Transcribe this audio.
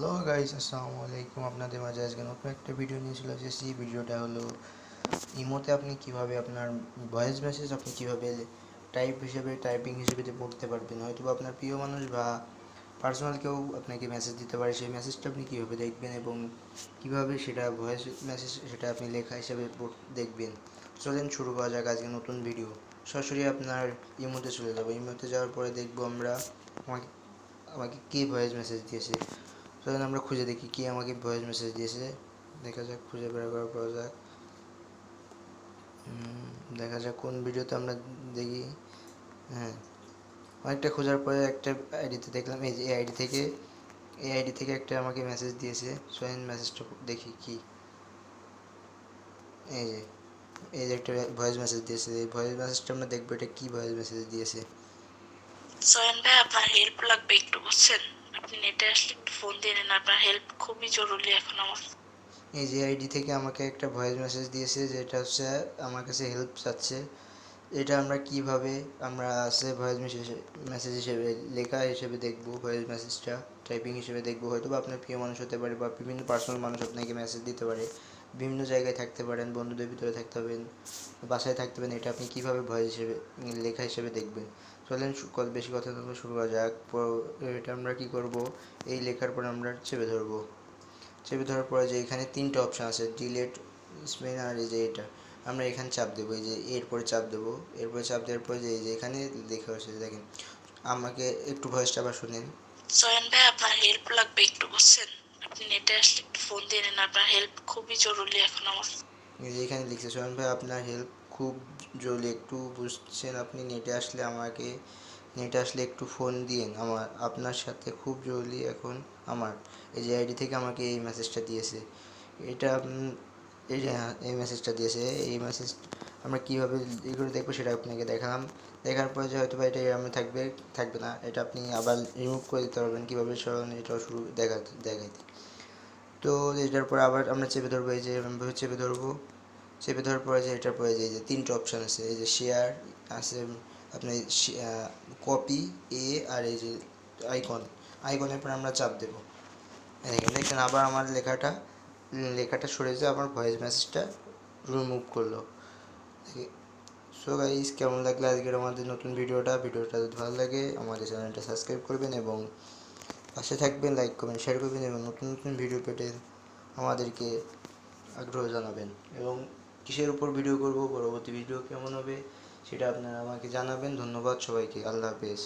Hello guys, আসসালামু আলাইকুম। আপনাদের মাঝে আজকে নতুন একটা ভিডিও নিয়ে চলে এসেছি। ভিডিওটা হলো ইমোতে আপনি কিভাবে আপনার ভয়েস মেসেজ আপনি কিভাবে টাইপিং হিসেবে যে পড়তে পারবেন। হয়তো বা আপনার প্রিয় মানুষ বা পার্সোনাল কেউ আপনাকে মেসেজ দিতে পারে, সেই মেসেজটা আপনি কীভাবে দেখবেন এবং কীভাবে সেটা ভয়েস মেসেজ সেটা আপনি লেখা হিসেবে দেখবেন। চলেন শুরু করা যাক আজকে নতুন ভিডিও। সরাসরি আপনার ইমোতে চলে যাবো। ইমোতে যাওয়ার পরে দেখবো আমরা আমাকে আমাকে কে ভয়েস মেসেজ দিয়েছে। চলেন আমরা খুঁজে দেখি কে আমাকে ভয়েস মেসেজ দিয়েছে। দেখা যাক, খুঁজে বের করা যাক। দেখা যাক কোন ভিডিওতে আমরা দেখি। হ্যাঁ, অনেকটা খোঁজার পরে একটা আইডিতে দেখলাম, এই যে এই আইডি থেকে একটা আমাকে মেসেজ দিয়েছে। চলেন মেসেজটা দেখি কি। এই যে এই যে একটা ভয়েস মেসেজ দিয়েছে। এই ভয়েস মেসেজটা আমরা দেখবো এটা কি ভয়েস মেসেজ দিয়েছে। সোহেন ভাই, আপনার হেল্প লাগবে একটু, বুঝছেন? আপনি নেটে আসলে একটু ফোন দিয়ে নেন, আপনার হেল্প খুবই জরুরি এখন আমার। এই যে আইডি থেকে আমাকে একটা ভয়েস মেসেজ দিয়েছে, যেটা হচ্ছে আমার কাছে হেল্প চাচ্ছে। এটা আমরা কিভাবে আমরা সে ভয়েস মেসেজ হিসেবে লেখা হিসেবে দেখব, ভয়েস মেসেজটা টাইপিং হিসেবে দেখব। হয়তো বা আপনার প্রিয় মানুষ হতে পারে বা বিভিন্ন পার্সোনাল মানুষ আপনাকে মেসেজ দিতে পারে। বিভিন্ন জায়গায় থাকতে পারেন, বন্ধুদের ভিতরে থাকতে হবেন, বাসায় থাকতে পারেন। এটা আপনি কীভাবে ভয়েস হিসেবে লেখা হিসেবে দেখবেন। চলেন বেশি কথা না শুরু করা যাক। এটা আমরা কি করব, এই লেখার পর আমরা চেপে ধরবো। চেপে ধরার পরে যে এখানে তিনটে অপশান আছে, ডিলেট, স্পেন আর এই যে এটা, আমরা এখানে চাপ দেবো। এই যে এরপরে চাপ দেবো। এরপরে চাপ দেওয়ার পরে যে এই যে এখানে লেখা হয়েছে দেখেন। আমাকে একটু ভয়েসটা আবার শুনেন। সোহেন ভাই, আপনার হেল্প লাগবে একটু, বুঝছেন? আপনি নেটে আসলে একটু ফোন দিয়ে নেন, আপনার হেল্প খুবই জরুরি এখন আমার। এই যে এখানে লিখছে, সোহান ভাই আপনার হেল্প খুব জরুরি, একটু বুঝছেন আপনি নেটে আসলে একটু ফোন দিয়েন, আপনার সাথে খুব জরুরি এখন আমার। এই যে আইডি থেকে আমাকে এই মেসেজটা দিয়েছে। এটা এই যে এই মেসেজটা দিয়েছে। এই মেসেজ আমরা কীভাবে ই করে দেখবো সেটা আপনাকে দেখালাম। দেখার পরে যে হয়তো বা এটা এরমে থাকবে না, এটা আপনি আবার রিমুভ করে দিতে পারবেন কীভাবে সরানো, এটাও দেখাইতে। তো এটার পর আবার আমরা চেপে ধরবো। এই যে এরমভাবে চেপে ধরবো। চেপে ধরার পরে যে এটার পরে যে এই যে তিনটে অপশান আছে, এই যে শেয়ার আছে, আপনার কপি আর এই যে আইকনের পর আমরা চাপ দেবো। দেখেন আবার আমার লেখাটা সরে যায়, আমার ভয়েস মেসেজটা রিমুভ করলো। সো গাইস, কেমন লাগলো আজকের আমাদের নতুন ভিডিওটা যদি ভালো লাগে আমাদের চ্যানেলটা সাবস্ক্রাইব করবেন এবং পাশে থাকবেন, লাইক করবেন, শেয়ার করবেন এবং নতুন নতুন ভিডিও পেতে আমাদেরকে আগ্রহ জানাবেন। এবং কিসের উপর ভিডিও করব, পরবর্তী ভিডিও কেমন হবে সেটা আপনারা আমাকে জানাবেন। ধন্যবাদ সবাইকে, আল্লাহ হাফেজ।